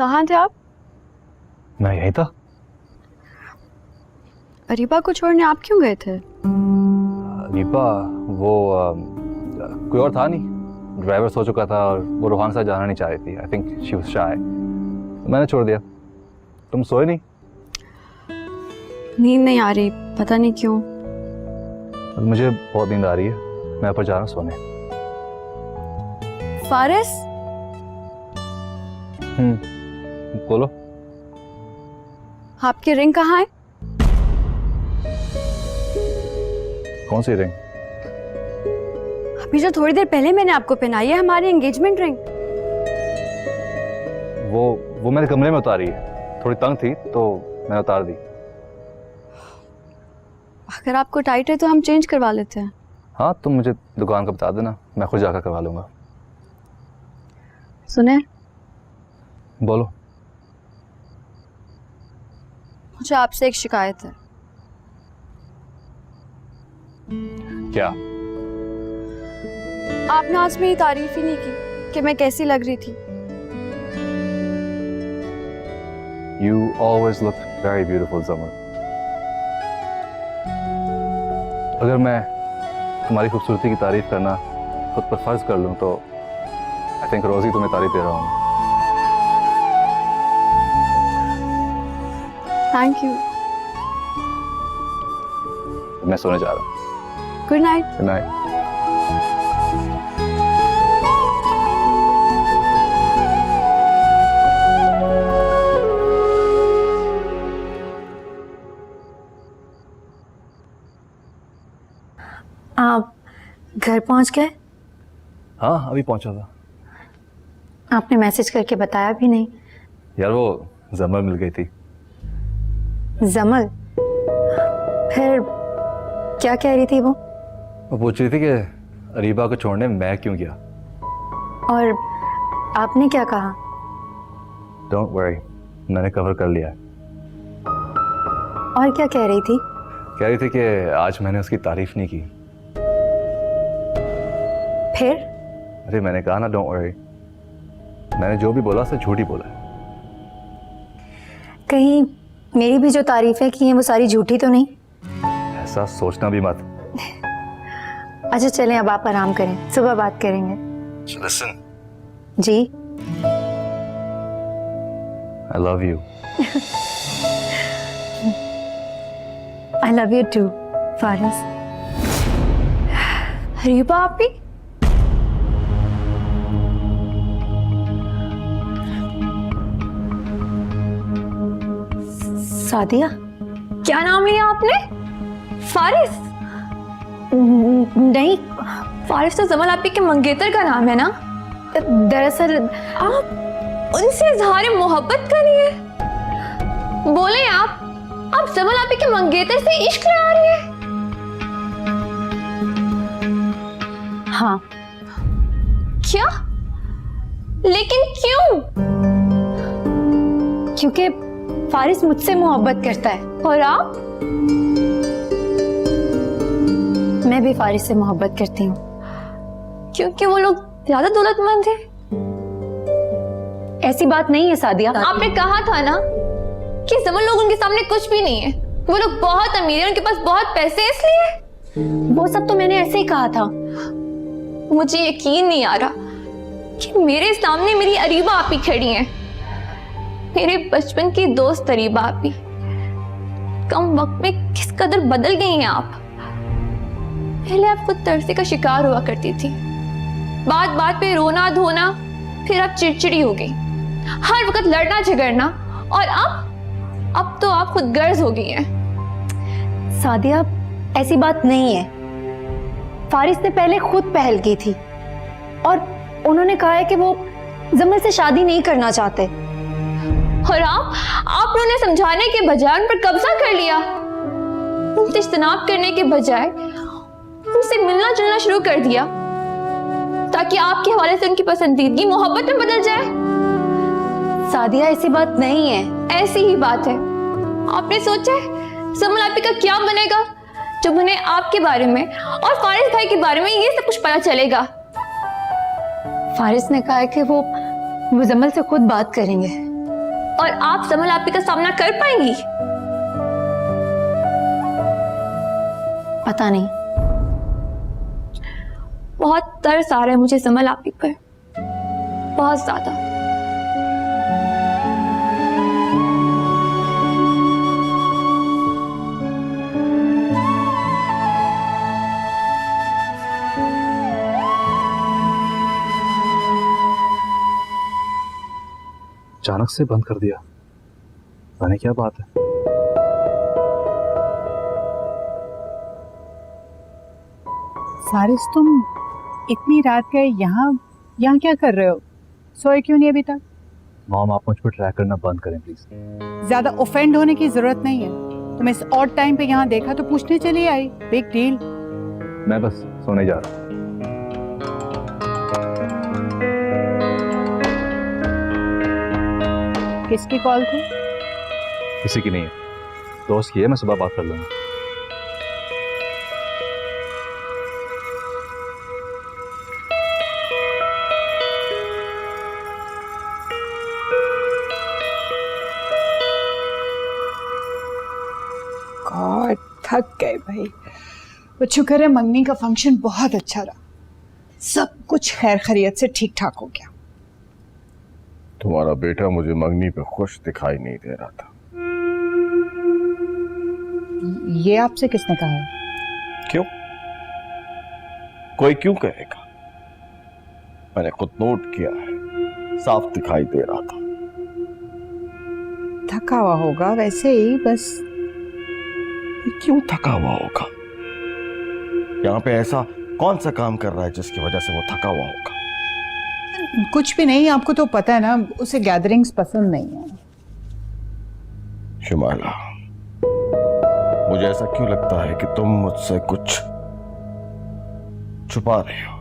कहाँ थे आप? मैं यहीं था। अरीबा को छोड़ने आप क्यों गए थे? अरीबा वो कोई और था नहीं, ड्राइवर सो चुका था और वो रोहान साथ जाना नहीं चाह रही थी। आई थिंक शी वाज शाय, मैंने छोड़ दिया। तुम सोए नहीं? नींद नहीं आ रही, पता नहीं क्यों। मुझे बहुत नींद आ रही है, मैं ऊपर जा रहा हूँ सोने। फारिस? बोलो। आपकी रिंग कहाँ है? कौन सी रिंग? अभी जो थोड़ी देर पहले मैंने आपको पहनाई है, हमारी एंगेजमेंट रिंग। वो मेरे कमरे में उतारी है, थोड़ी तंग थी तो मैंने उतार दी। अगर आपको टाइट है तो हम चेंज करवा लेते हैं। हाँ, तुम मुझे दुकान का बता देना, मैं खुद जाकर करवा लूंगा। सुने, बोलो। मुझे आपसे एक शिकायत है। क्या? आपने आज मेरी तारीफ ही नहीं की कि मैं कैसी लग रही थी। You always look very beautiful, Zaman. अगर मैं तुम्हारी खूबसूरती की तारीफ करना खुद पर फर्ज कर लूं तो आई थिंक रोज ही तुम्हें तारीफ दे रहा हूँ। Thank you. मैं सोने जा रहा हूँ। Good night. Good night. आप घर पहुंच गए? हाँ, अभी पहुंचा था। आपने मैसेज करके बताया भी नहीं। यार वो जमल मिल गई थी। जमल? फिर क्या कह रही थी वो? वो पूछ रही थी कि अरीबा को छोड़ने मैं क्यों गया। और आपने क्या कहा? डोंट वरी, मैंने कवर कर लिया है। और क्या कह रही थी? कह रही थी कि आज मैंने उसकी तारीफ नहीं की। फिर? अरे मैंने कहा ना, डोंट वरी, मैंने जो भी बोला उसे झूठ ही बोला है। कहीं मेरी भी जो तारीफें की हैं वो सारी झूठी तो नहीं? ऐसा सोचना भी मत। अच्छा चलें, अब आप आराम करें, सुबह बात करेंगे। Listen. Ji? I love you. I love you too, Faris. Areeba आप भी? सादिया? क्या नाम लिया आपने? फारिस? नहीं, फारिस तो जमल आपी के मंगेतर का नाम है ना? दरअसल आप उनसे इजहार मोहब्बत करिए। बोले आप जमल आपी के मंगेतर से इश्क लड़ा रही है? हाँ। क्या? लेकिन क्यों? क्योंकि फारिस मुझसे मोहब्बत करता है। और आप? मैं भी फारिस से मोहब्बत करती हूँ। क्योंकि वो लोग ज्यादा दौलतमंद थे? ऐसी बात नहीं है सादिया। आपने कहा था ना कि जमल लोग उनके सामने कुछ भी नहीं है, वो लोग बहुत अमीर हैं, उनके पास बहुत पैसे, इसलिए। वो सब तो मैंने ऐसे ही कहा था। मुझे यकीन नहीं आ रहा कि मेरे सामने मेरी अरीबा आपी खड़ी हैं, मेरे बचपन की दोस्त अरीबा आपी। कम वक्त में किस कदर बदल गई हैं आप। पहले आप खुद तरसे का शिकार हुआ करती थी, बात बात पे रोना धोना, फिर आप चिड़चिड़ी हो गई, हर वक्त लड़ना झगड़ना, और अब तो आप खुद गर्ज हो गई हैं। सादिया, ऐसी बात नहीं है। फारिस ने पहले खुद पहल की थी और उन्होंने कहा है कि वो जमल से शादी नहीं करना चाहते। और आपने उन्हें समझाने के बजाय उन पर कब्जा कर लिया, उनसे इज्तनाब करने के बजाय उनसे मिलना जुलना शुरू कर दिया ताकि आपके हवाले से उनकी पसंदीदगी मोहब्बत में बदल जाए। सादिया, ऐसी बात नहीं है। ऐसी ही बात है। आपने सोचा है जमल आपी का क्या बनेगा जब उन्हें आपके बारे में और फारिस भाई के बारे में ये सब कुछ पता चलेगा? फारिस ने कहा है कि वो जमल से खुद बात करेंगे। और आप समल आपी का सामना कर पाएंगी? पता नहीं। बहुत तरस आ रहा है मुझे समल आपी पर, बहुत ज्यादा। अचानक से बंद कर दिया, जाने क्या बात है। फारिस, तुम इतनी रात गए यहाँ क्या कर रहे हो? सोए क्यों नहीं अभी तक? मॉम, आप मुझ पर ट्रैक करना बंद करें प्लीज। ज्यादा ऑफेंड होने की जरूरत नहीं है। तुम्हें इस ऑड टाइम पे यहाँ देखा तो पूछने चली आई। Big deal. मैं बस सोने जा रहा हूँ। किसकी कॉल थी? किसी की नहीं है, दोस्त की है, मैं सुबह बात कर लूंगा। गॉड, थक गए भाई। वो शुक्र है मंगनी का फंक्शन बहुत अच्छा रहा, सब कुछ खैर खैरियत से ठीक ठाक हो गया। तुम्हारा बेटा मुझे मंगनी पे खुश दिखाई नहीं दे रहा था। ये आपसे किसने कहा है? क्यों? कोई क्यों कहेगा? मैंने खुद नोट किया है, साफ दिखाई दे रहा था। थका हुआ होगा वैसे ही, बस। क्यों थका हुआ होगा? यहाँ पे ऐसा कौन सा काम कर रहा है जिसकी वजह से वो थका हुआ होगा? कुछ भी नहीं, आपको तो पता है ना, उसे गैदरिंग्स पसंद नहीं है। शिमाला, मुझे ऐसा क्यों लगता है कि तुम मुझसे कुछ छुपा रहे हो?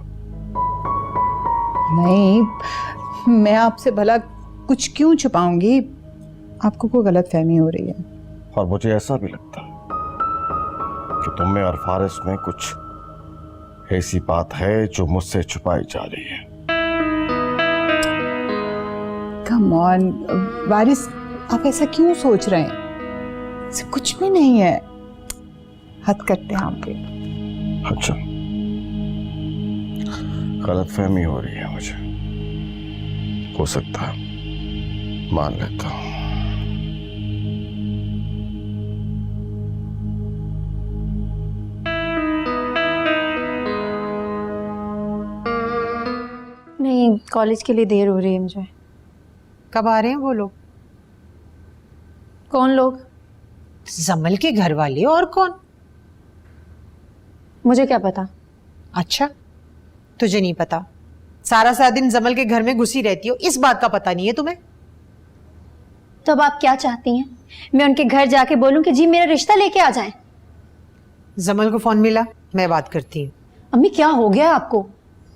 नहीं, मैं आपसे भला कुछ क्यों छुपाऊंगी? आपको कोई गलतफहमी हो रही है। और मुझे ऐसा भी लगता है कि तुम में और फारिस में कुछ ऐसी बात है जो मुझसे छुपाई जा रही है। कम ऑन वारिस, आप ऐसा क्यों सोच रहे हैं? ऐसा कुछ भी नहीं है। हद करते हैं आप पे। अच्छा, गलतफहमी हो रही है मुझे, हो सकता है, मान लेता हूं। नहीं, कॉलेज के लिए देर हो रही है मुझे। कब आ रहे हैं वो लोग? कौन लोग? जमल के घर वाले। और कौन? मुझे क्या पता। अच्छा, तुझे नहीं पता? सारा दिन जमल के घर में घुसी रहती हो, इस बात का पता नहीं है तुम्हें? तो अब आप क्या चाहती हैं? मैं उनके घर जाके बोलूं कि जी मेरा रिश्ता लेके आ जाएं? जमल को फोन मिला, मैं बात करती हूँ। अम्मी, क्या हो गया आपको?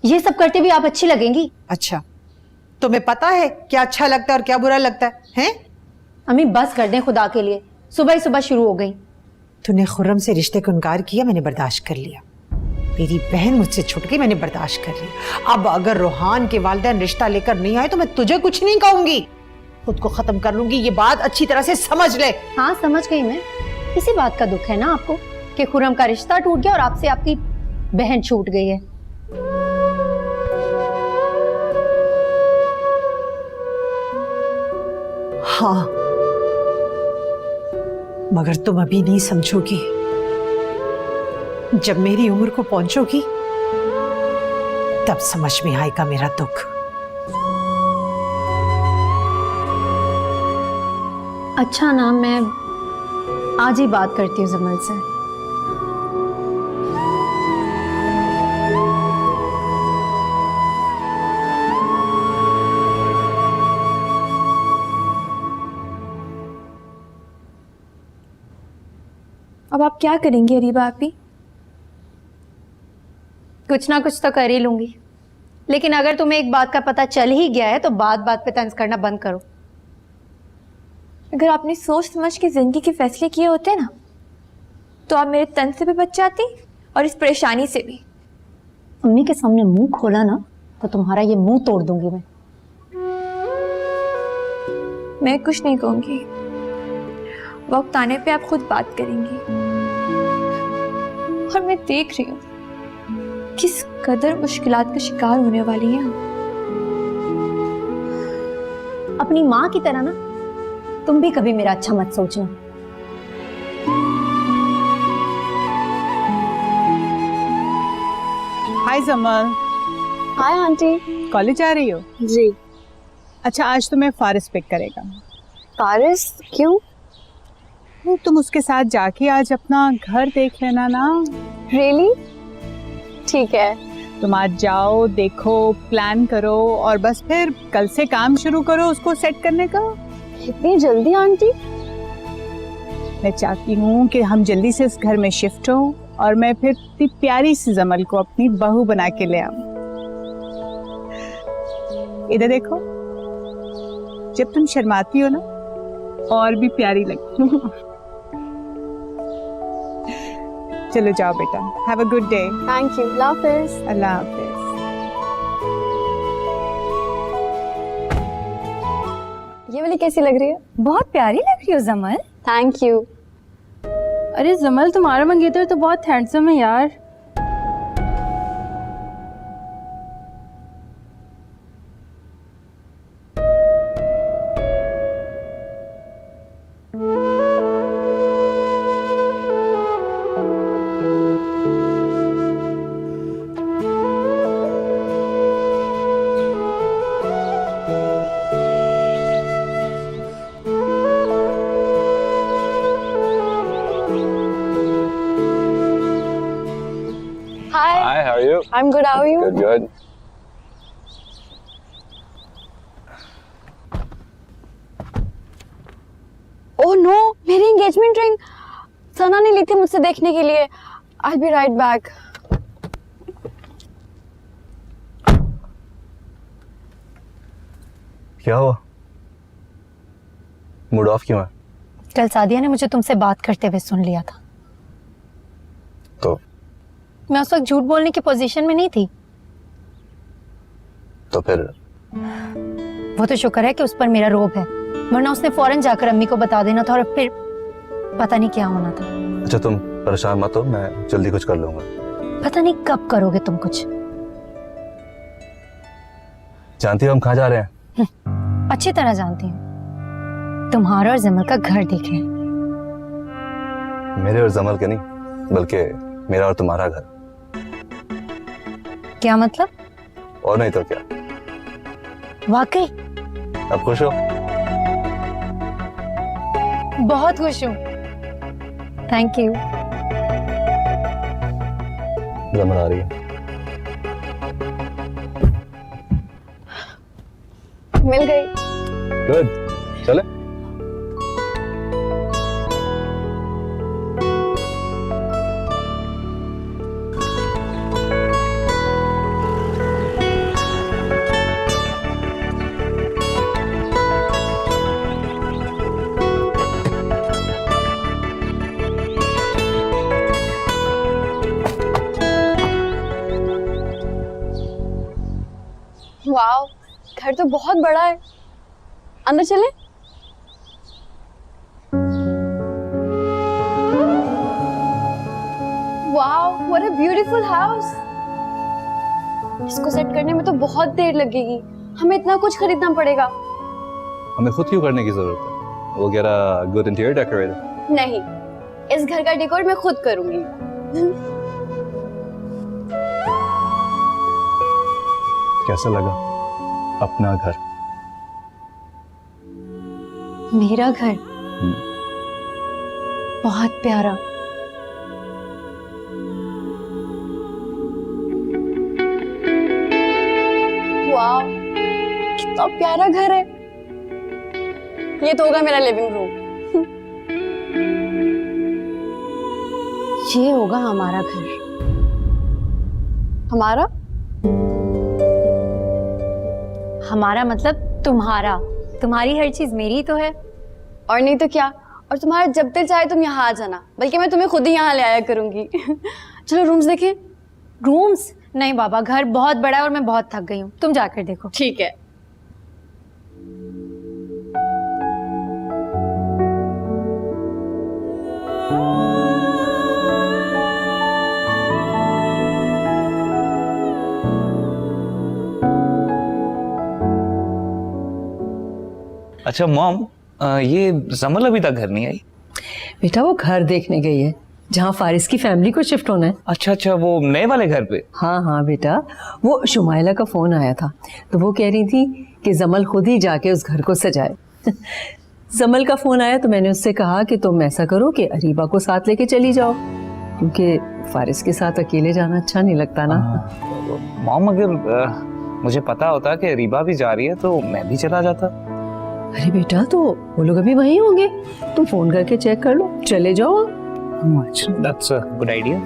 ये सब करते हुए आप अच्छी लगेंगी। अच्छा, तुम्हें पता है क्या अच्छा लगता है और क्या बुरा लगता है, हैं? अम्मी बस कर दें खुदा के लिए, सुबह ही सुबह शुरू हो गई। तूने खुर्रम से रिश्ते को इनकार किया, मैंने बर्दाश्त कर लिया। मेरी बहन मुझसे छूट गई, मैंने बर्दाश्त कर लिया। अब अगर रोहान के वालिदैन रिश्ता लेकर नहीं आए तो मैं तुझे कुछ नहीं कहूंगी, खुद को खत्म कर लूंगी। ये बात अच्छी तरह से समझ ले। हाँ, समझ गई मैं। इसी बात का दुख है ना आपको कि खुर्रम का रिश्ता टूट गया और आपसे आपकी बहन छूट गई है। हाँ, मगर तुम अभी नहीं समझोगी। जब मेरी उम्र को पहुंचोगी तब समझ में आएगा मेरा दुख। अच्छा ना, मैं आज ही बात करती हूँ जमल से। अब आप क्या करेंगी अरीबा आपी? कुछ ना कुछ तो कर ही लूंगी, लेकिन अगर तुम्हें एक बात का पता चल ही गया है तो बात बात पे तंज करना बंद करो। अगर आपने सोच समझ के जिंदगी के फैसले किए होते ना, तो आप मेरे तन से भी बच जाती और इस परेशानी से भी। अम्मी के सामने मुंह खोला ना तो तुम्हारा ये मुंह तोड़ दूंगी मैं। मैं कुछ नहीं कहूंगी, वक्त आने पे आप खुद बात करेंगी। और मैं देख रही हूँ किस कदर मुश्किलात का शिकार होने वाली हैं आप। अपनी माँ की तरह ना तुम भी कभी मेरा अच्छा मत सोचना। हाय जमल, हाय आंटी। कॉलेज आ रही हो? जी। अच्छा, आज तुम्हें फारिस पिक करेगा। पारिस क्यों? वो तुम उसके साथ जाके आज अपना घर देख लेना ना। रियली? ठीक है। तुम आज जाओ, देखो, प्लान करो और बस फिर कल से काम शुरू करो उसको सेट करने का। इतनी जल्दी आंटी? मैं चाहती हूँ कि हम जल्दी से इस घर में शिफ्ट हो और मैं फिर इतनी प्यारी सी जमल को अपनी बहू बना के ले आऊं। इधर देखो, जब तुम शर्माती हो ना और भी प्यारी लगती हो। चलो जाओ बेटा, have a good day. Thank you. अल्लाह हाफिज। अल्लाह हाफिज। ये वाली कैसी लग रही है? बहुत प्यारी लग रही हो जमल। Thank you. अरे जमल, तुम्हारा मंगेतर तो बहुत हैंडसम है यार। हाय। Hi, how are you? I'm good. How are you? Good, good. Oh no, मेरी एंगेजमेंट रिंग सना ने ली थी मुझसे देखने के लिए। I'll be right back. क्या हुआ? मूड ऑफ क्यों है? कल सादिया ने मुझे तुमसे बात करते हुए सुन लिया था। तो मैं उस वक्त झूठ बोलने की पोजीशन में नहीं थी। तो फिर वो तो शुक्र है कि उस पर मेरा रोब है, वरना उसने फौरन जाकर अम्मी को बता देना था और फिर पता नहीं क्या होना था। अच्छा, तुम परेशान मत हो, मैं जल्दी कुछ कर लूंगा। पता नहीं कब करोगे तुम कुछ। जानती हो हम कहाँ जा रहे हैं? अच्छी तरह जानती हूँ, तुम्हारा और जमल का घर देख रहे हैं। मेरे और जमल के नहीं, बल्कि मेरा और तुम्हारा घर। क्या मतलब? और नहीं तो क्या। वाकई अब खुश हो? बहुत खुश हूँ। Thank you. जमल आ रही है। मिल गई। गुड, चले। वाओ, घर तो बहुत बड़ा है। अंदर चले? Wow, what a beautiful house. इसको सेट करने में तो बहुत देर लगेगी। हमें इतना कुछ खरीदना पड़ेगा। हमें खुद क्यों करने की जरूरत है? वो कह रहा गुड इंटीरियर डेकोरेटर। नहीं, इस घर का डेकोर मैं खुद करूंगी। कैसा लगा अपना घर? मेरा घर बहुत प्यारा। वाओ, कितना प्यारा घर है। ये तो होगा मेरा लिविंग रूम। ये होगा हमारा घर। हमारा? हमारा मतलब तुम्हारा। तुम्हारी हर चीज मेरी तो है। और नहीं तो क्या। और तुम्हारा जब दिल चाहे तुम यहाँ आ जाना, बल्कि मैं तुम्हें खुद ही यहाँ ले आया करूंगी। चलो रूम्स देखें। रूम्स? नहीं बाबा, घर बहुत बड़ा है और मैं बहुत थक गई हूँ। तुम जाकर देखो। ठीक है। अच्छा मॉम, ये जमल अभी तक घर नहीं आई? बेटा वो घर देखने गई है जहाँ फारिस की फैमिली को शिफ्ट होना है। अच्छा अच्छा, वो नए वाले घर पे? हाँ हाँ बेटा, वो शुमाइला का फोन आया था तो वो कह रही थी कि जमल खुद ही जाके उस घर को सजाए। जमल का फोन आया तो मैंने उससे कहा कि तुम ऐसा करो कि अरीबा को साथ लेके चली जाओ, क्योंकि फारिस के साथ अकेले जाना अच्छा नहीं लगता ना। मॉम, अगर मुझे पता होता कि अरीबा भी जा रही है तो मैं भी चला जाता। अरे बेटा तो वो लोग अभी वहीं होंगे, तुम फोन करके चेक कर लो, चले जाओ। That's a good idea.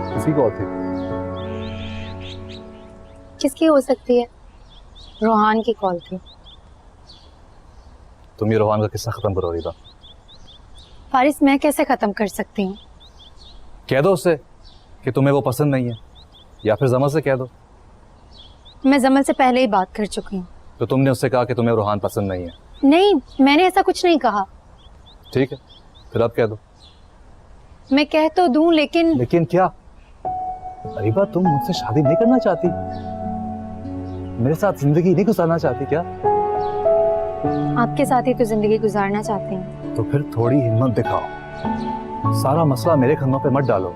किसी कॉल थी? किसकी हो सकती है? रोहान की कॉल थी। तुम ये रोहान का किस्सा खत्म करो रीबा। फारिस, मैं कैसे खत्म कर सकती हूँ? कह दो उससे कि तुम्हें वो पसंद नहीं है, या फिर जमल से कह दो। मैं जमल से पहले ही बात कर चुकी हूँ। तो तुमने उससे कहा कि तुम्हें रोहान पसंद नहीं है? नहीं, मैंने ऐसा कुछ नहीं कहा। ठीक है, फिर अब कह दो। मैं कह तो दूं, लेकिन लेकिन क्या? अरीबा, तुम मुझसे शादी नहीं करना चाहती? मेरे साथ जिंदगी नहीं गुजारना चाहती क्या? आपके साथ ही तो जिंदगी गुजारना चाहती हूँ। तो फिर थोड़ी हिम्मत दिखाओ, सारा मसला मेरे खन्नों पे मत डालो।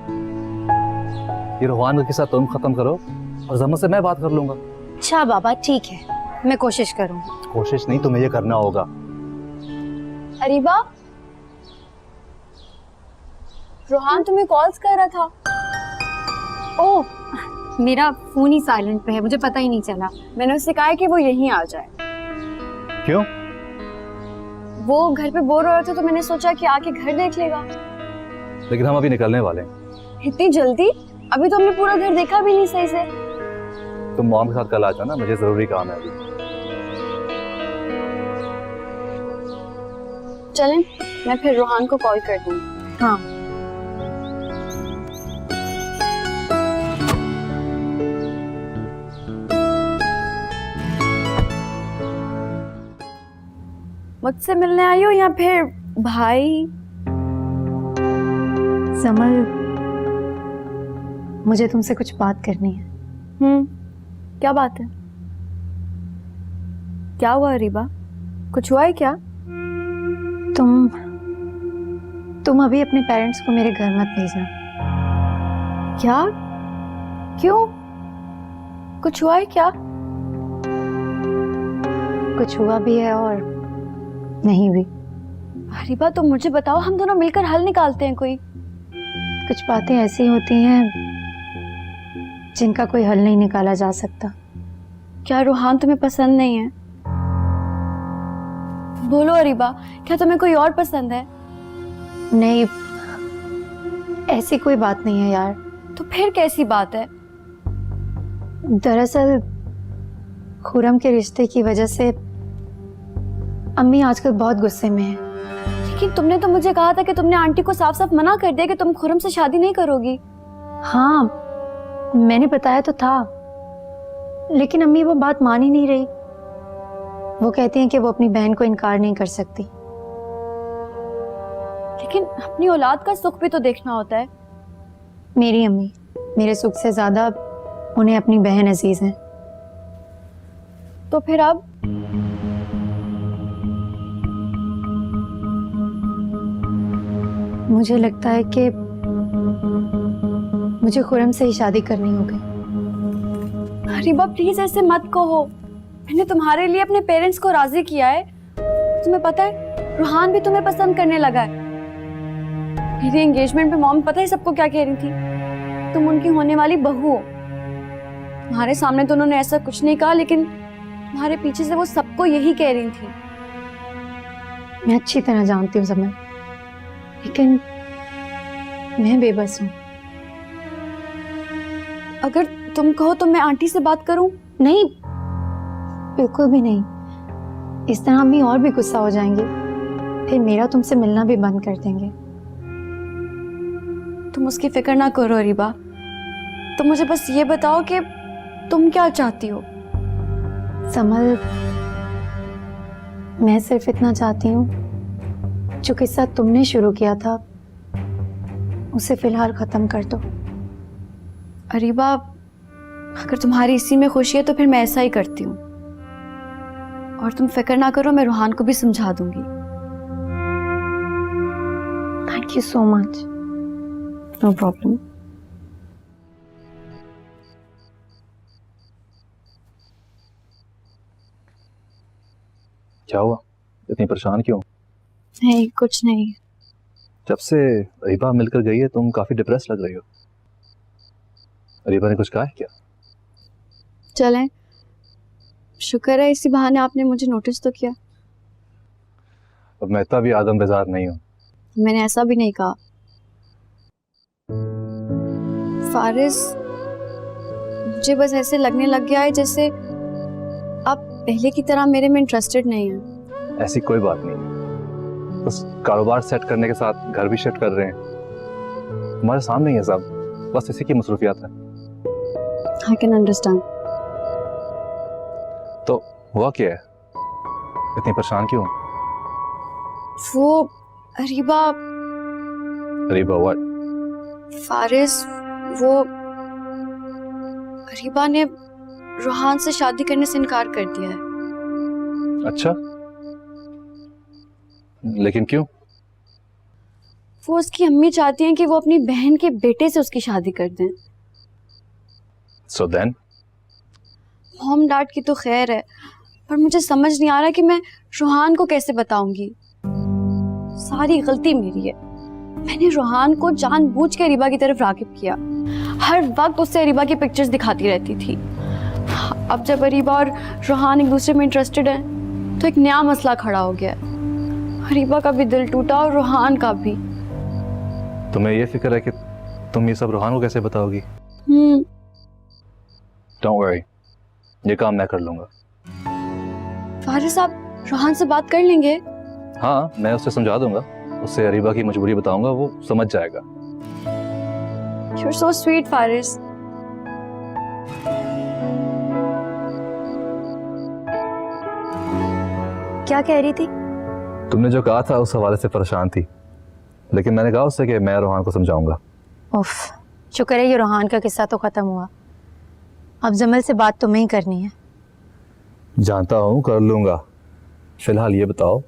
ये रोहान के साथ तुम खत्म करो और जमल से मैं बात कर लूंगा। अच्छा बाबा, ठीक है, मैं कोशिश करूंगी। कोशिश नहीं, तुम्हें ये करना होगा। अरीबा, रोहान तुम्हें कॉल्स कर रहा था। ओह, मेरा फोन ही साइलेंट पे है, मुझे पता ही नहीं चला। मैंने उससे कहा है कि वो यहीं आ जाए। क्यों? वो घर पे बोर हो रहा था तो मैंने सोचा कि आके घर देख लेगा। लेकिन हम अभी निकलने वाले हैं। इतनी जल्दी? अभी तो हमने पूरा घर देखा भी नहीं सही से। तुम मॉम के साथ कल आ जाना, मुझे जरूरी काम है अभी। चलें, मैं फिर रोहान को कॉल कर दूंगी। हाँ। मुझसे मिलने आई हो या फिर भाई? जमल, मुझे तुमसे कुछ बात करनी है। क्या बात है? क्या हुआ अरीबा? कुछ हुआ है क्या? तुम अभी अपने पेरेंट्स को मेरे घर मत भेजना। क्या? क्यों? कुछ हुआ है क्या? कुछ हुआ भी है और नहीं भी। अरीबा, तो मुझे बताओ, हम दोनों मिलकर हल निकालते हैं कोई। कुछ बातें ऐसी होती हैं जिनका कोई हल नहीं निकाला जा सकता। क्या रोहान तुम्हें पसंद नहीं है? बोलो अरीबा, क्या तुम्हें कोई और पसंद है? नहीं, ऐसी कोई बात नहीं है यार। तो फिर कैसी बात है? दरअसल खुरम के रिश्ते की वजह से अम्मी आजकल बहुत गुस्से में है। लेकिन तुमने तो मुझे कहा था कि तुमने आंटी को साफ साफ मना कर दिया कि तुम खुरम से शादी नहीं करोगी। हाँ, मैंने बताया तो था, लेकिन अम्मी वो बात मान ही नहीं रही। वो कहती हैं कि वो अपनी बहन को इनकार नहीं कर सकती। लेकिन अपनी औलाद का सुख भी तो देखना होता है। मेरी अम्मी मेरे सुख से ज्यादा उन्हें अपनी बहन अजीज है। तो फिर अब? मुझे लगता है कि मुझे खुरम से ही शादी करनी होगी। अरीबा, प्लीज ऐसे मत कहो। मैंने तुम्हारे लिए अपने पेरेंट्स को राजी किया है। तुम्हें पता है, रोहान भी तुम्हें पसंद करने लगा है। मेरी एंगेजमेंट पे मॉम पता है सबको क्या कह रही थी? तुम उनकी होने वाली बहू हो। तुम्हारे सामने तो उन्होंने ऐसा कुछ नहीं कहा, लेकिन तुम्हारे पीछे से वो सबको यही कह रही थी। मैं अच्छी तरह जानती हूँ जमल, लेकिन मैं बेबस हूँ। अगर तुम कहो तो मैं आंटी से बात करूं? नहीं, बिल्कुल भी नहीं। इस तरह अम्मी और भी गुस्सा हो जाएंगे, फिर मेरा तुमसे मिलना भी बंद कर देंगे। तुम उसकी फिक्र ना करो अरीबा। तुम मुझे बस ये बताओ कि तुम क्या चाहती हो? समल, मैं सिर्फ इतना चाहती हूँ, जो किस्सा तुमने शुरू किया था उसे फिलहाल खत्म कर दो। अरीबा, अगर तुम्हारी इसी में खुशी है तो फिर मैं ऐसा ही करती हूँ। और तुम फिक्र ना करो, मैं रूहान को भी समझा दूंगी। Thank you so much. No problem. क्या हुआ, इतनी परेशान क्यों? नहीं, कुछ नहीं। जब से अरीबा मिलकर गई है तुम काफी डिप्रेस लग रही हो। अरीबा ने कुछ कहा है क्या? चलें, शुक्र है इसी बहाने आपने मुझे नोटिस तो किया। अब मैं इतना भी आदम बेजार नहीं हूँ। मैंने ऐसा भी नहीं कहा। फारिस, मुझे बस ऐसे लगने लग गया है जैसे आप पहले की तरह मेरे में इंटरेस्टेड नहीं हैं। ऐसी कोई बात नहीं है, बस कारोबार सेट करने के साथ घर भी शिफ्ट कर रहे हैं। हमारे सामने ही है सब, बस इसी की मसरूफियात है। I can understand. तो हुआ क्या है, इतनी परेशान क्यों? वो अरीबा, अरीबा व्हाट? फारिस, वो अरीबा ने रूहान से शादी करने से इनकार कर दिया है। अच्छा, लेकिन क्यों? वो उसकी अम्मी चाहती हैं कि वो अपनी बहन के बेटे से उसकी शादी कर दें। So then? मॉम डैड की तो खैर है, पर मुझे समझ नहीं आ रहा कि मैं रूहान को कैसे बताऊंगी। सारी गलती मेरी है। मैंने रूहान को जानबूझ के अरीबा की तरफ रागिब किया। हर वक्त उससे अरीबा की पिक्चर्स दिखाती रहती थी। अब जब अरीबा और रूहान एक दूसरे में इंटरेस्टेड हैं, तो एक नया मसला खड़ा हो गया। अरीबा का भी दिल टूटा और रूहान का भी। तुम्हें ये फिक्र है कि तुम ये सब रूहान को कैसे बताओगी? डोंट वरी, ये काम मैं कर लूंगा। फारिस, आप रूहान से बात कर लेंगे? हाँ, मैं उससे समझा दूंगा, उससे अरीबा की मजबूरी बताऊंगा, वो समझ जाएगा। You're so sweet, Faris. क्या कह रही थी? तुमने जो कहा था उस हवाले से परेशान थी, लेकिन मैंने कहा उससे कि मैं रूहान को समझाऊंगा। उफ, शुक्र है ये रूहान का किस्सा तो खत्म हुआ। अब जमल से बात तुम्हें ही करनी है। जानता हूँ, कर लूंगा। फिलहाल ये बताओ,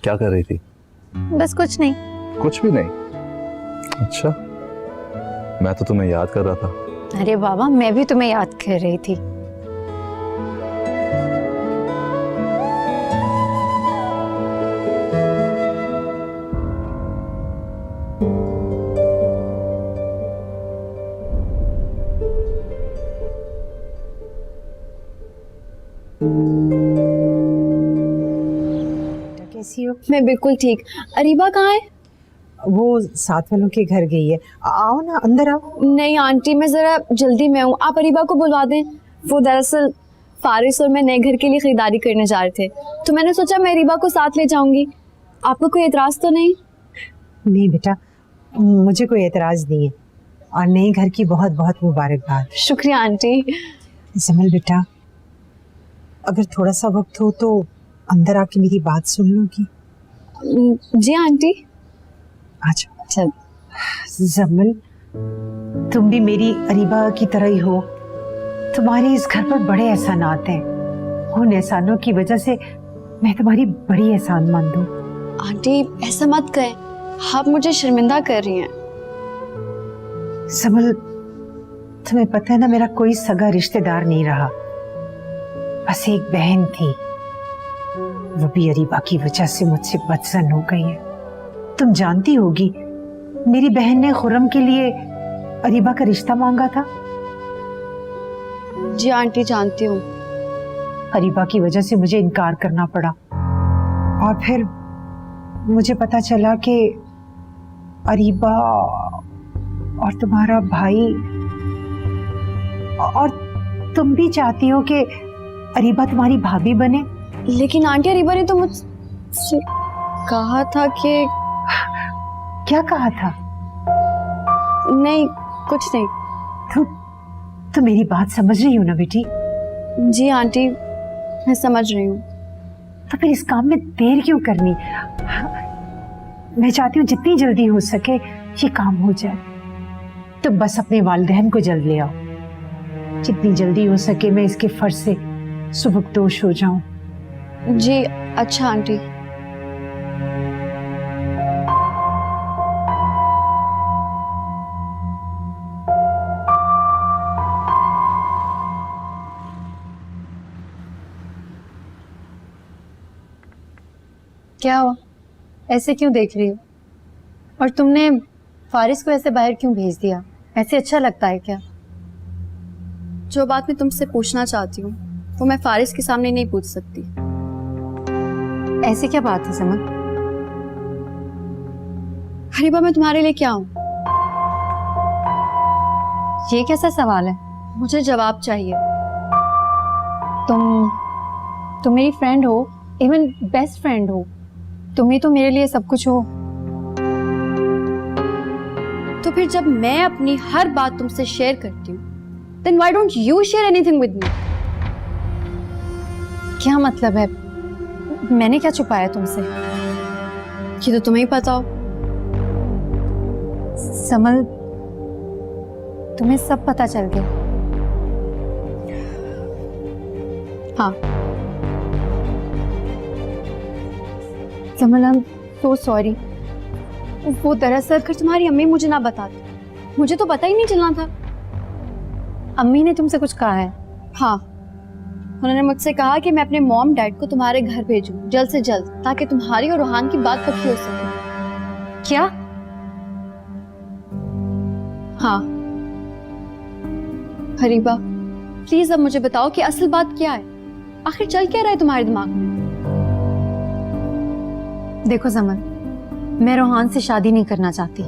क्या कर रही थी? बस कुछ नहीं। कुछ भी नहीं? अच्छा, मैं तो तुम्हें याद कर रहा था। अरे बाबा, मैं भी तुम्हें याद कर रही थी। कैसी हो? मैं बिल्कुल ठीक। अरीबा कहाँ है? वो साथ वालों के घर गई है। आओ ना, अंदर आओ। नहीं आंटी, मैं जरा जल्दी में हूँ, आप अरीबा को बुलवा दें। वो दरअसल फारिस और मैं नए घर के लिए खरीदारी करने जा रहे थे, तो मैंने सोचा मैं अरीबा को साथ ले जाऊंगी। आपको कोई एतराज तो नहीं? नहीं बेटा, मुझे कोई एतराज नहीं है, और नए घर की बहुत बहुत मुबारकबाद। शुक्रिया आंटी। जमल बेटा, अगर थोड़ा सा वक्त हो तो अंदर आके मेरी बात सुन लोगी? जी आंटी। अच्छा। अच्छा। जमल, तुम भी मेरी अरीबा की तरह ही हो। तुम्हारे इस घर पर बड़े एहसानात हैं। उन एहसानों की वजह से मैं तुम्हारी बड़ी एहसानमंद हूँ। आंटी ऐसा मत कहें, आप मुझे शर्मिंदा कर रही हैं। जमल, तुम्हें पता है ना, मेरा कोई सगा रिश्तेदार नहीं रहा, बस एक बहन थी। वो भी अरीबा की वजह से मुझसे बदजन हो गई है। तुम जानती होगी, मेरी बहन ने खुर्रम के लिए अरीबा का रिश्ता मांगा था। जी आंटी, जानती हूँ। अरीबा की वजह से मुझे इनकार करना पड़ा, और फिर मुझे पता चला कि अरीबा और तुम्हारा भाई, और तुम भी चाहती हो कि अरीबा तुम्हारी भाभी बने। लेकिन आंटी, अरीबा ने तो मुझसे कहा था कि... क्या कहा था? नहीं, कुछ नहीं। तो मेरी बात समझ रही हो ना बेटी? जी आंटी, मैं समझ रही हूँ। तो फिर इस काम में देर क्यों करनी? मैं चाहती हूँ जितनी जल्दी हो सके ये काम हो जाए। तो बस अपने वालिदैन को जल्द ले आओ, जितनी जल्दी हो सके मैं इसके फर्ज से सुबकदोश हो जाऊं। जी अच्छा आंटी। क्या हुआ, ऐसे क्यों देख रही हो? और तुमने फारिस को ऐसे बाहर क्यों भेज दिया? ऐसे अच्छा लगता है क्या? जो बात मैं तुमसे पूछना चाहती हूँ वो मैं फारिस के सामने नहीं पूछ सकती। ऐसी क्या बात है समन? हरीबा मैं तुम्हारे लिए क्या हूँ? ये कैसा सवाल है? मुझे जवाब चाहिए। तुम मेरी फ्रेंड हो, इवन बेस्ट फ्रेंड हो। तुम ही तो मेरे लिए सब कुछ हो। तो फिर जब मैं अपनी हर बात तुमसे शेयर करती हूँ then why don't you share anything with me? क्या मतलब है? मैंने क्या छुपाया तुमसे? ये तो तुम्हें ही पता हो। समल, तुम्हें सब पता चल गया? हाँ। समल, आई एम सो सॉरी। वो दरअसल अगर तुम्हारी अम्मी मुझे ना बताती मुझे तो पता ही नहीं चलना था। अम्मी ने तुमसे कुछ कहा है? हाँ, उन्होंने मुझसे कहा कि मैं अपने मॉम डैड को तुम्हारे घर भेजूं जल्द से जल्द, ताकि तुम्हारी और रोहान की बात पक्की हो सके। क्या? हाँ हरीबा, प्लीज अब मुझे बताओ कि असल बात क्या है, आखिर चल क्या रहा है तुम्हारे दिमाग में? देखो समल, मैं रोहान से शादी नहीं करना चाहती।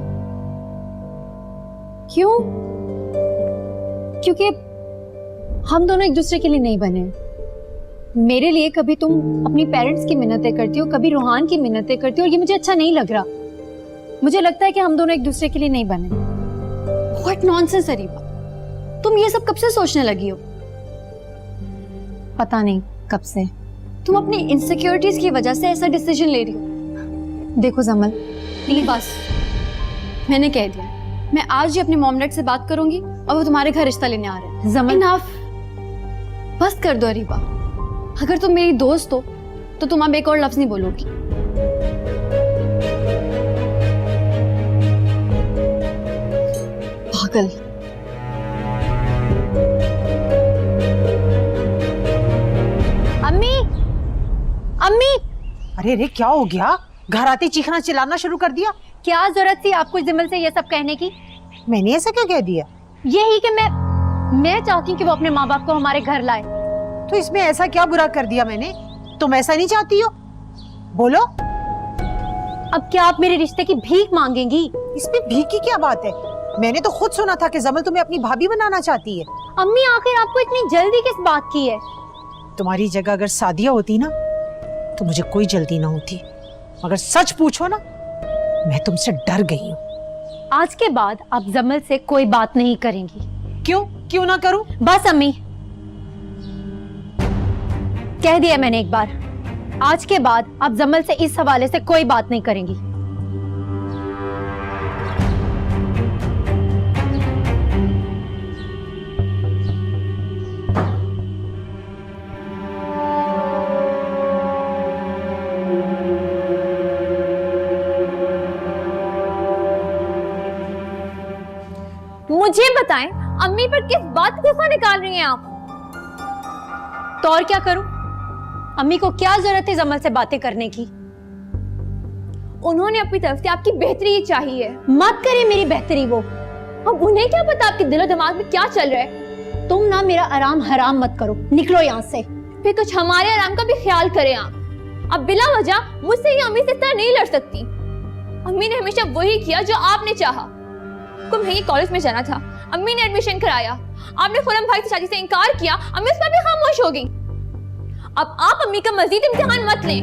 क्यों? क्योंकि हम दोनों एक दूसरे के लिए नहीं बने। मेरे लिए कभी तुम अपनी पेरेंट्स की मिन्नतें करती हो, कभी रोहान की मिन्नतें करती हो, और ये मुझे अच्छा नहीं लग रहा। मुझे लगता है कि हम दोनों एक दूसरे के लिए नहीं बने। व्हाट नॉनसेंस हरीबा, तुम ये सब कब से सोचने लगी हो? पता नहीं कब से। तुम अपनी इनसिक्योरिटीज की वजह से ऐसा डिसीजन ले रही हो। देखो जमल, प्लीज बस, मैंने कह दिया, मैं आज ही अपने मॉम डैड से बात करूंगी और वो तुम्हारे घर रिश्ता लेने आ रहे हैं। जमल, इनफ, बस कर दो हरीबा। अगर तुम मेरी दोस्त हो तो तुम अब एक और लफ्ज नहीं बोलोगी। पागल। अम्मी, अम्मी, अरे रे क्या हो गया? घर आते चीखना चिल्लाना शुरू कर दिया। क्या जरूरत थी आपको जमल से ये सब कहने की? मैंने ऐसा क्या कह दिया? यही कि मैं चाहती हूँ कि वो अपने माँ बाप को हमारे घर लाए। तो इसमें ऐसा क्या बुरा कर दिया मैंने? तुम ऐसा नहीं चाहती हो? बोलो। अब क्या आप मेरे रिश्ते की भीख मांगेंगी? इसमें भीख की क्या बात है? मैंने तो खुद सुना था कि जमल तुम्हें अपनी भाभी बनाना चाहती है। अम्मी, आखिर आपको इतनी जल्दी किस बात की है? तुम्हारी जगह अगर सादिया होती ना तो मुझे कोई जल्दी ना होती, मगर सच पूछो ना, मैं तुमसे डर गई हूँ। आज के बाद आप जमल से कोई बात नहीं करेंगी। क्यों? क्यों ना करूं? बस अम्मी, कह दिया मैंने एक बार। आज के बाद आप जमल से इस हवाले से कोई बात नहीं करेंगी। मुझे बताएं, अम्मी पर किस बात का गुस्सा निकाल रही हैं आप? तो और क्या करूं? अम्मी को क्या जरूरत है जमल से बातें करने की? उन्होंने अपनी तरफ से आपकी बेहतरी ही चाहिए। मत करे मेरी बेहतरी वो। अब उन्हें क्या पता आपके दिलो दिमाग में क्या चल रहा है? तुम ना मेरा आराम हराम मत करो, निकलो यहाँ से। फिर कुछ हमारे आराम का भी ख्याल करें आप। अब बिला वजह मुझसे या अम्मी से इस तरह नहीं लड़ सकती। अम्मी ने हमेशा वही किया जो आपने चाहा। आपको महंगे कॉलेज में जाना था, अम्मी ने एडमिशन कराया। आपने खुरम भाई से शादी से इनकार किया, अम्मी उस पर भी खामोश हो गई। अब आप अम्मी का मजीद इम्तिहान मत लें।